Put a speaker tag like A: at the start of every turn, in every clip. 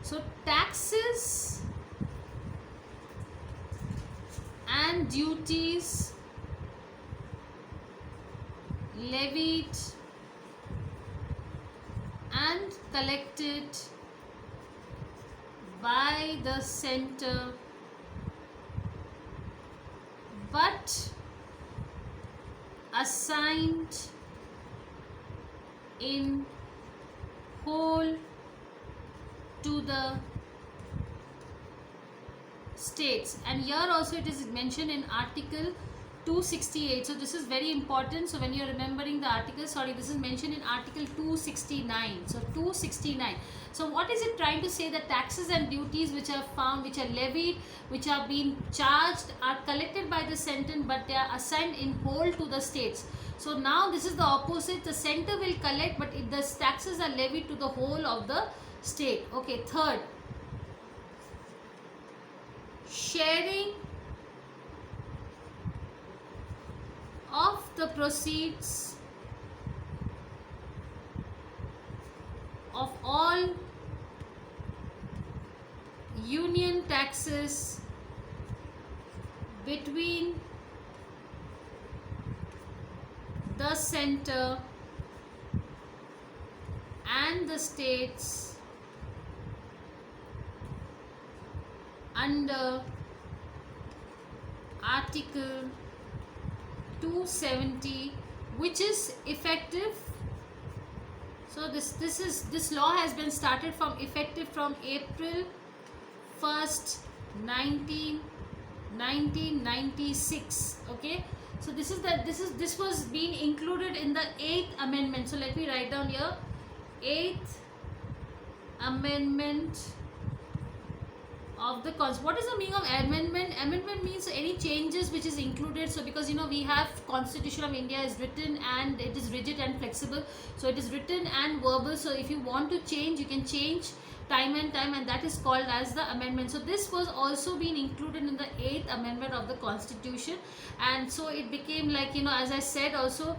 A: So taxes and duties levied and collected by the center but assigned in whole to the states. And here also it is mentioned in article 268. So this is very important. So when you are remembering the article, sorry, this is mentioned in article 269. So 269. So what is it trying to say? That taxes and duties which are found, which are levied, which are being charged, are collected by the center but they are assigned in whole to the states. So now this is the opposite. The center will collect, but the taxes are levied to the whole of the state. Okay, third, sharing of the proceeds of all union taxes between the center and the states under article 270, which is effective. So this law has been started from effective from April 1st 1996. Okay, so this was being included in the 8th amendment. So let me write down here, 8th amendment of the Constitution. What is the meaning of amendment? Amendment means any changes which is included. So because we have Constitution of India is written and it is rigid and flexible. So it is written and verbal. So if you want to change, you can change time and time, and that is called as the amendment. So this was also being included in the 8th amendment of the Constitution, and so it became like, as I said also,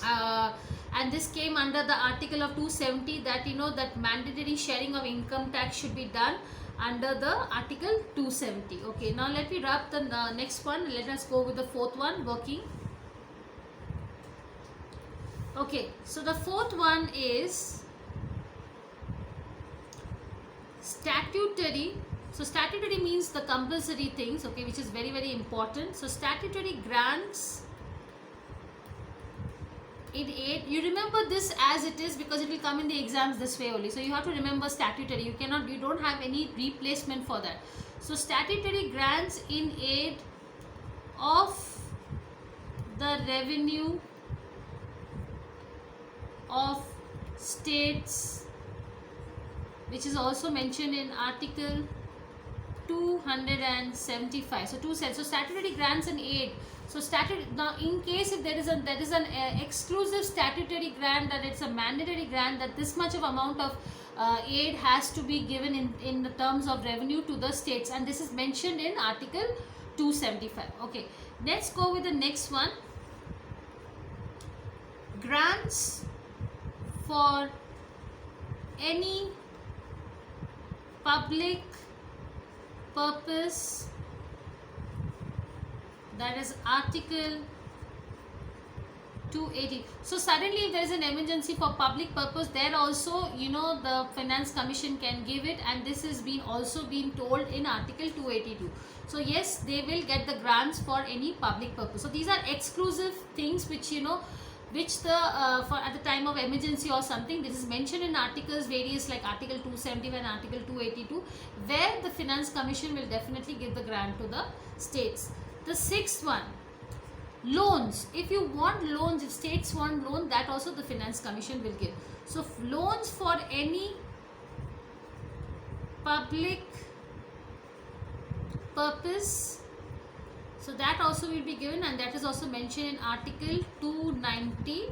A: and this came under the article of 270, that that mandatory sharing of income tax should be done under the article 270. Okay, now let me wrap the next one. Let us go with the fourth one, working. Okay, so the fourth one is statutory. So statutory means the compulsory things, okay, which is very, very important. So statutory grants in aid, you remember this as it is because it will come in the exams this way only. So you have to remember statutory. You don't have any replacement for that. So statutory grants in aid of the revenue of states, which is also mentioned in article 275. So statutory grants and aid. So now in case if there is an exclusive statutory grant, that it's a mandatory grant, that this much of amount of aid has to be given in the terms of revenue to the states, and this is mentioned in article 275. Okay, let's go with the next one. Grants for any public purpose, that is article 280. So suddenly if there is an emergency for public purpose, there also the Finance Commission can give it, and this is also been told in article 282. So yes, they will get the grants for any public purpose. So these are exclusive things which which for at the time of emergency or something, this is mentioned in articles various, like article 271 and article 282, where the Finance Commission will definitely give the grant to the states. The sixth one, loans. If you want loans, if states want loan, that also the Finance Commission will give. So loans for any public purpose, so that also will be given, and that is also mentioned in article 293.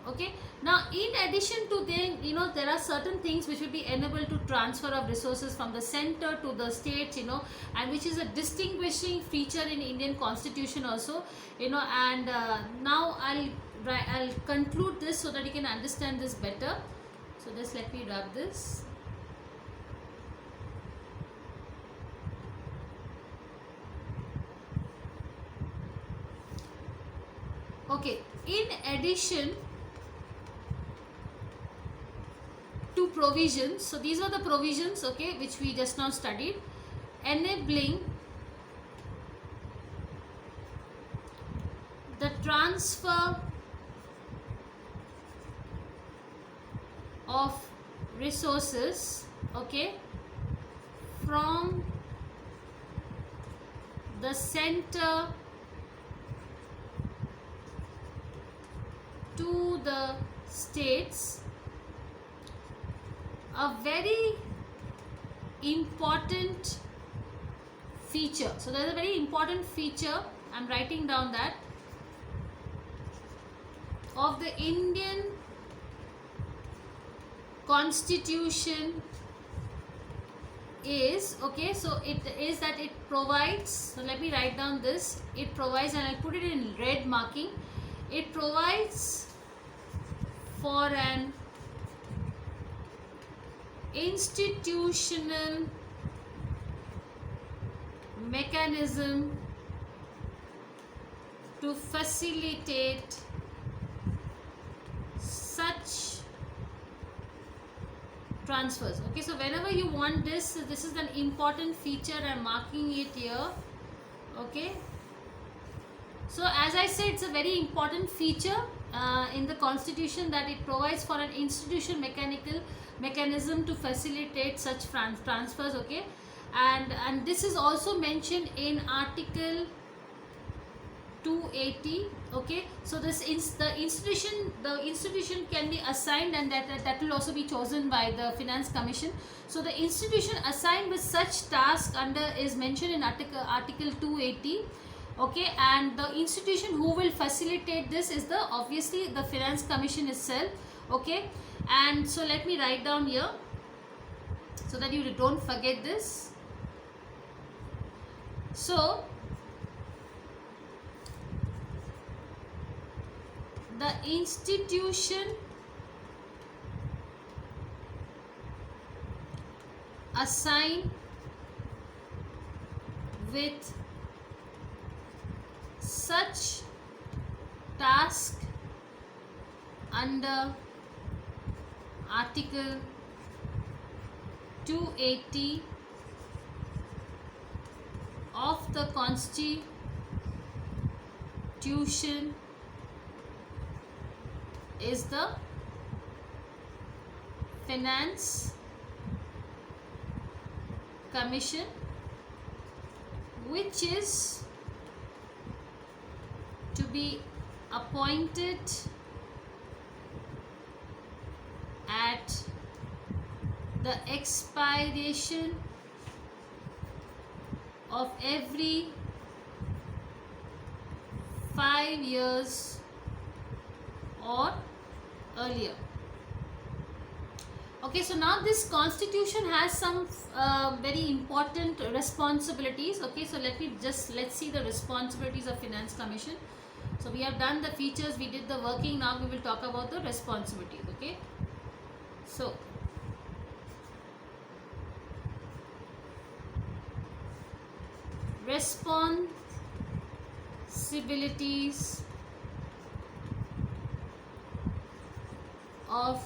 A: Okay, now in addition to them, there are certain things which will be enabled to transfer of resources from the center to the states, and which is a distinguishing feature in Indian Constitution also, and now I'll conclude this so that you can understand this better. So just let me wrap this. Okay, in addition to provisions, so these were the provisions, okay, which we just now studied, enabling the transfer of resources, okay, from the center to the states. A very important feature, so there is a very important feature, I'm writing down that, of the Indian Constitution is, okay, so it is that it provides, so let me write down this, it provides, and I'll put it in red marking, it provides for an institutional mechanism to facilitate such transfers. Okay, so whenever you want this, this is an important feature, I'm marking it here. Okay, so as I said, it's a very important feature in the constitution, that it provides for an institutional mechanism to facilitate such transfers. Okay, and this is also mentioned in article 280. Okay, so this the institution can be assigned, and that will also be chosen by the Finance Commission. So the institution assigned with such task under is mentioned in article 280. Okay, and the institution who will facilitate this is obviously the Finance Commission itself. Okay, and so let me write down here so that you don't forget this. So the institution assigned with such task under article 280 of the Constitution is the Finance Commission, which is to be appointed at the expiration of every 5 years or earlier. Okay, so now this constitution has some very important responsibilities. Okay, so let's see the responsibilities of Finance Commission. So we have done the features, we did the working, now we will talk about the responsibilities. Okay, so responsibilities of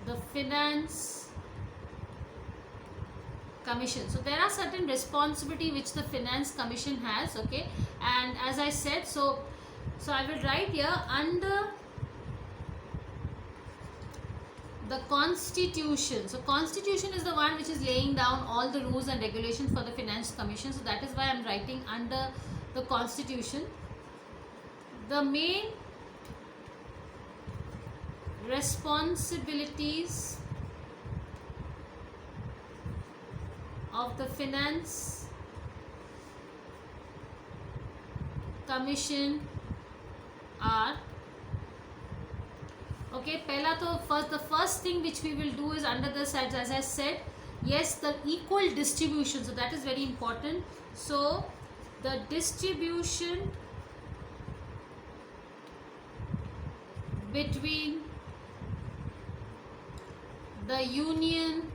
A: the Finance Commission. So there are certain responsibility which the Finance Commission has. Okay, and as I said, so I will write here under the Constitution. So Constitution is the one which is laying down all the rules and regulations for the Finance Commission. So that is why I am writing under the Constitution. The main responsibilities of the Finance Commission are, okay, the first thing which we will do is under the sides, as I said, yes, the equal distribution. So that is very important. So the distribution between the union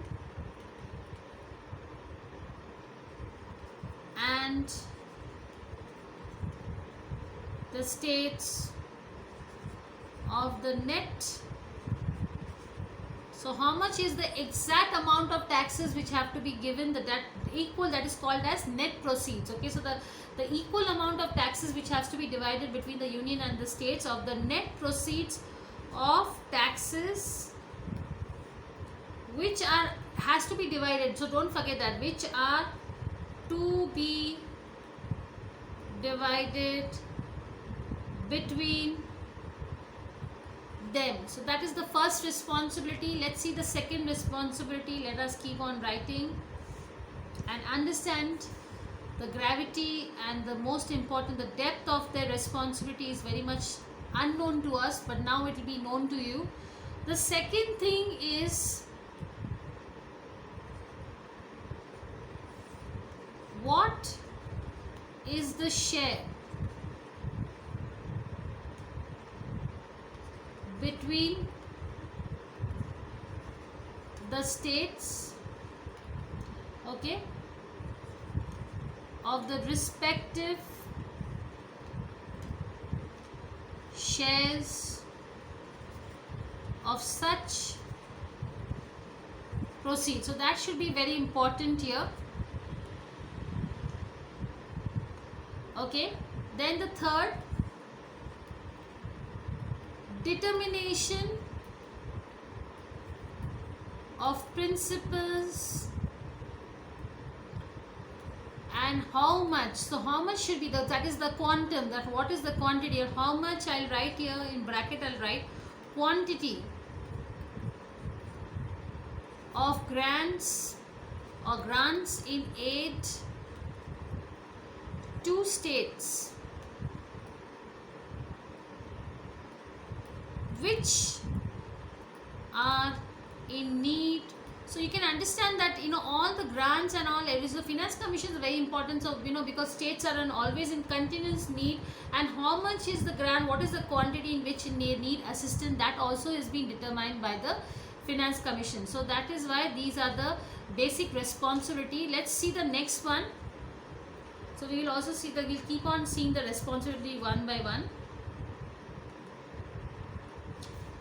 A: and the states of the net. So how much is the exact amount of taxes which have to be given, that equal, that is called as net proceeds. Okay, so the equal amount of taxes which has to be divided between the union and the states of the net proceeds of taxes which are, has to be divided, so don't forget that, which are to be divided between them. So that is the first responsibility. Let's see the second responsibility. Let us keep on writing and understand the gravity and the most important, the depth of their responsibility is very much unknown to us, but now it will be known to you. The second thing is, what is the share between the states, okay, of the respective shares of such proceeds. So that should be very important here. Okay, then the third, determination of principles and how much. So how much should be the, that is the quantum, that what is the quantity, or how much, I'll write here in bracket, I'll write quantity of grants or grants in aid to states which are in need. So you can understand that, you know, all the grants and all, so finance commission is very important. So, you know, because states are always in continuous need, and how much is the grant, what is the quantity in which they need assistance, that also is being determined by the finance commission. So that is why these are the basic responsibility. Let's see the next one. So we will also see that, we'll keep on seeing the responsibility one by one.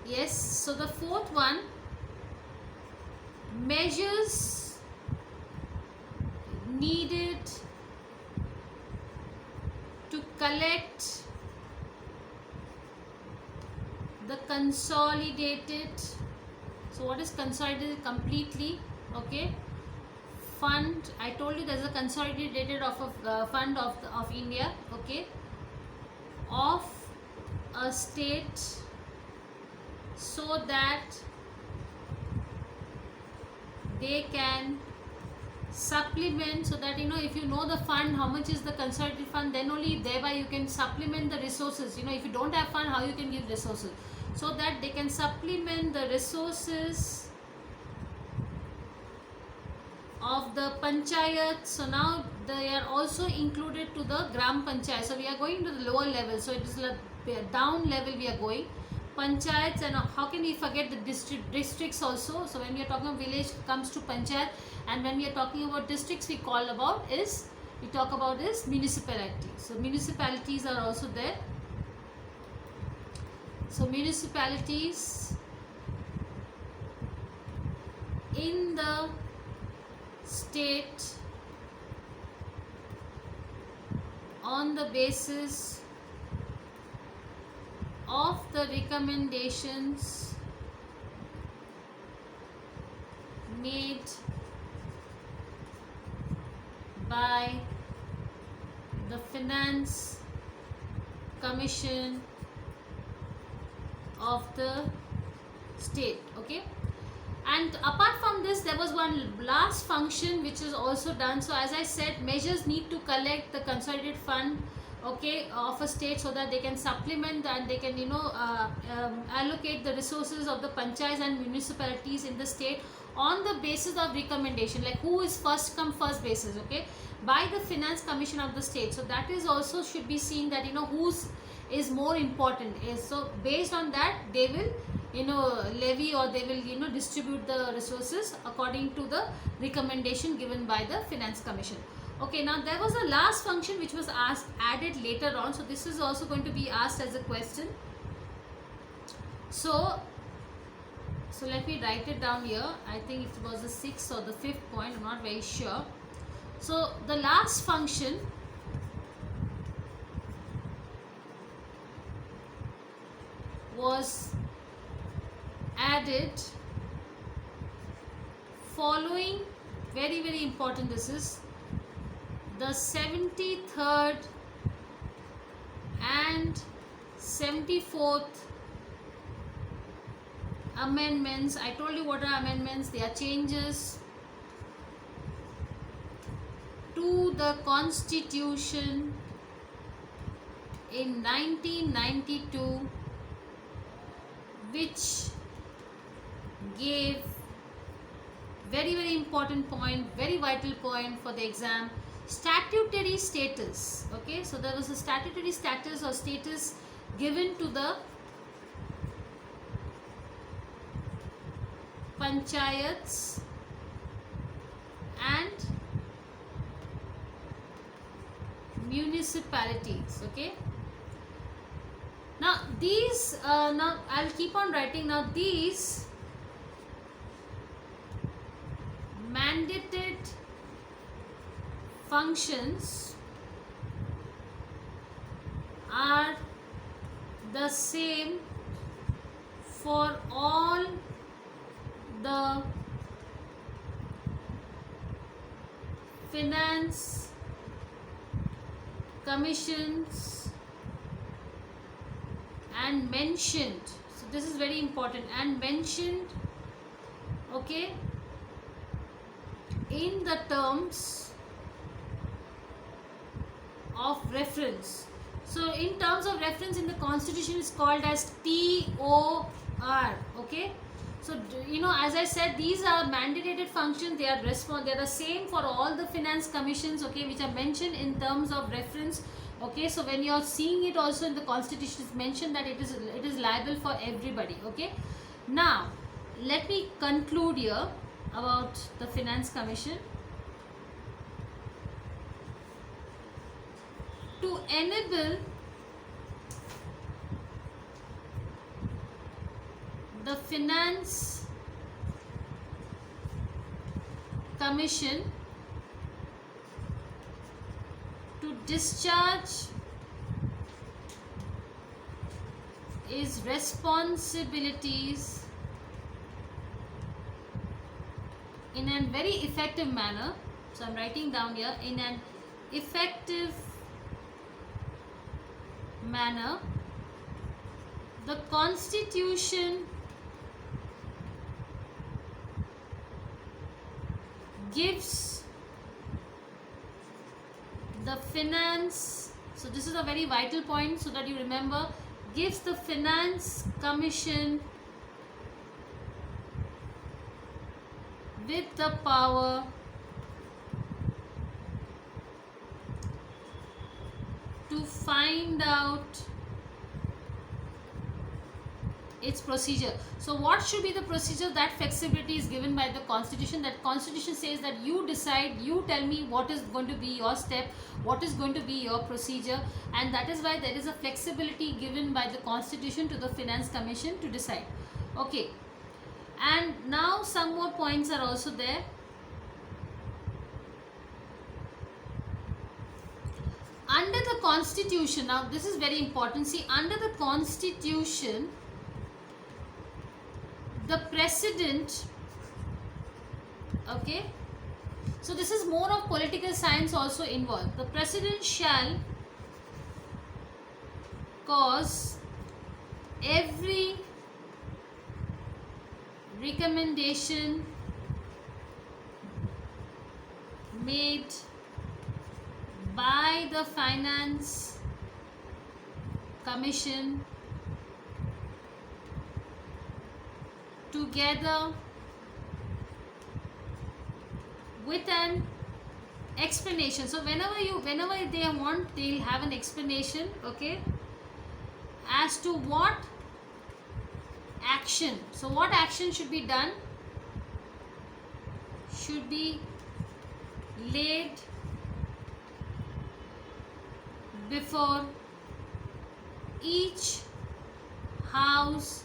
A: Yes, so the fourth one, measures needed to collect the consolidated, so what is consolidated completely, okay, fund. I told you there's a consolidated of a fund of India, okay, of a state, so that they can supplement, so that, you know, if you know the fund, how much is the consolidated fund, then only thereby you can supplement the resources. You know, if you don't have fund, how you can give resources, so that they can supplement the resources of the panchayat. So now they are also included to the gram panchayat. So we are going to the lower level, so it is down level we are going. Panchayats, and how can we forget the districts also. So when we are talking about village, comes to panchayat, and when we are talking about districts, we talk about is municipality. So municipalities are also there. So municipalities in the state on the basis of the recommendations made by the Finance Commission of the state, okay. And apart from this, there was one last function which is also done. So as I said, measures need to collect the consolidated fund, okay, of a state, so that they can supplement and they can, you know, allocate the resources of the panchayats and municipalities in the state on the basis of recommendation, like who is first come first basis, okay, by the Finance Commission of the state. So that is also should be seen, that, you know, whose is more important is, so based on that they will, you know, levy, or they will, you know, distribute the resources according to the recommendation given by the Finance Commission. Okay, now there was a last function which was added later on. So this is also going to be asked as a question. So let me write it down here. I think it was the 6th or the 5th point. I'm not very sure. So the last function was added following, very very important, this is the 73rd and 74th amendments. I told you what are amendments. They are changes to the Constitution in 1992, which gave, very very important point, very vital point for the exam, statutory status. Okay, so there was a statutory status or status given to the panchayats and municipalities. Okay, now these now I'll keep on writing. Now these mandated functions are the same for all the finance commissions and mentioned. So this is very important, and mentioned, okay, in the terms of reference. So in terms of reference in the Constitution is called as TOR. Okay, so you know, as I said, these are mandated functions. They are the same for all the finance commissions, okay, which are mentioned in terms of reference. Okay, so when you are seeing it also in the Constitution, it's mentioned that it is liable for everybody. Okay, now let me conclude here about the Finance Commission. To enable the Finance Commission to discharge its responsibilities in a very effective manner. So I'm writing down here, in an effective manner, the Constitution gives the finance, so this is a very vital point so that you remember, gives the Finance Commission with the power to find out its procedure. So what should be the procedure? That flexibility is given by the Constitution. That Constitution says that you decide, you tell me what is going to be your step, what is going to be your procedure, and that is why there is a flexibility given by the Constitution to the Finance Commission to decide. Okay, and now some more points are also there. Under the Constitution, now this is very important. See, under the Constitution, the President, okay, so this is more of political science also involved. The President shall cause every recommendation made by the Finance Commission together with an explanation. So whenever they want, they'll have an explanation, okay, as to what action. So what action should be done? Should be laid before each house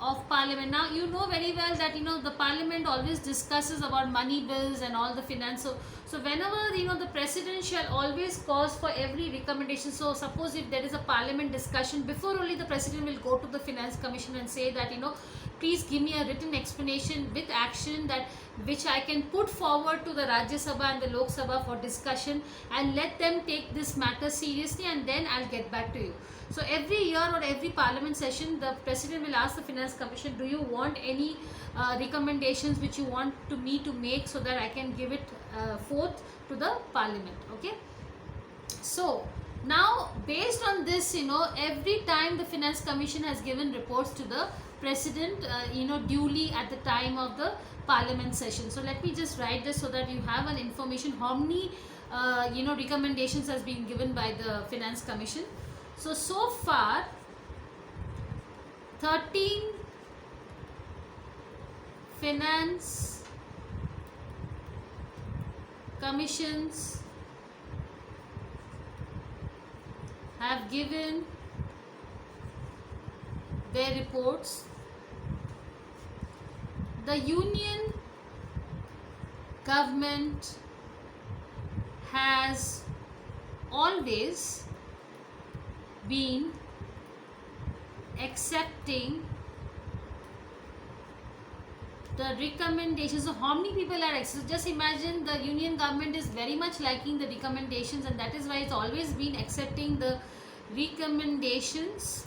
A: of parliament. Now you know very well that the parliament always discusses about money bills and all the finance. So whenever the president shall always cause for every recommendation. So suppose if there is a parliament discussion, before only the president will go to the finance commission and say that please give me a written explanation with action that which I can put forward to the Rajya Sabha and the Lok Sabha for discussion, and let them take this matter seriously, and then I'll get back to you. So every year or every parliament session, the president will ask the finance commission, do you want any recommendations which you want me to make, so that I can give it forth to the parliament. Okay. So now based on this, every time the finance commission has given reports to the president, duly at the time of the parliament session. So let me just write this so that you have an information how many recommendations has been given by the finance commission. So far 13 finance commissions have given their reports. The union government has always been accepting the recommendations. So how many people are accepting? Just imagine the union government is very much liking the recommendations, and that is why it's always been accepting the recommendations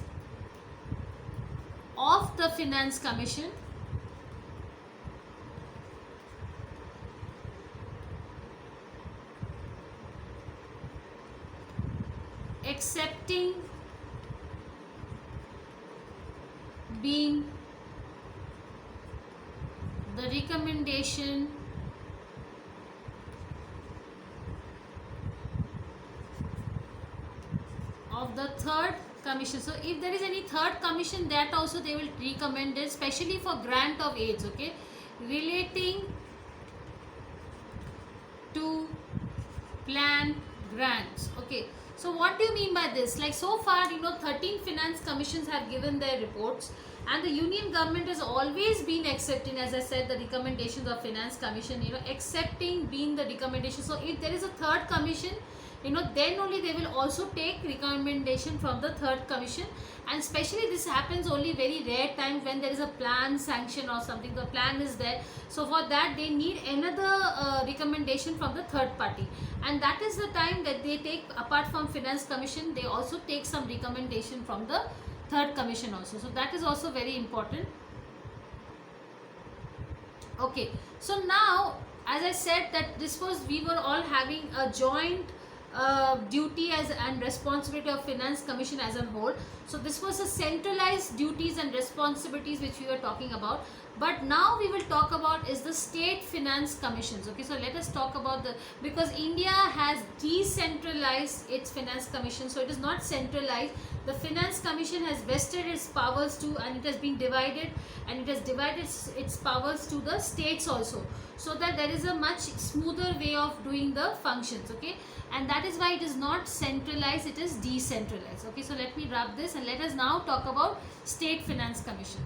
A: of the finance commission. Accepting being the recommendation of the third commission. So if there is any third commission, that also they will recommend it, especially for grant of aids, okay, relating to plan grants. Okay, so what do you mean by this? Like so far 13 finance commissions have given their reports, and the union government has always been accepting, as I said, the recommendations of finance commission, accepting being the recommendation. So if there is a third commission, then only they will also take recommendation from the third commission. And especially this happens only very rare times when there is a plan sanction or something, the plan is there. So for that they need another recommendation from the third party, and that is the time that they take, apart from finance commission, they also take some recommendation from the third commission also. So that is also very important. Okay, so now as I said that we were all having a joint duty and responsibility of finance commission as a whole. So this was a centralized duties and responsibilities which we were talking about. But now we will talk about is the state finance commissions. Okay, so let us talk about because India has decentralized its finance commission, so it is not centralized. The finance commission has vested its powers to, and it has been divided, and it has divided its powers to the states also, so that there is a much smoother way of doing the functions. Okay, and that is why it is not centralized, it is decentralized. Okay, so let me wrap this and let us now talk about state finance commission.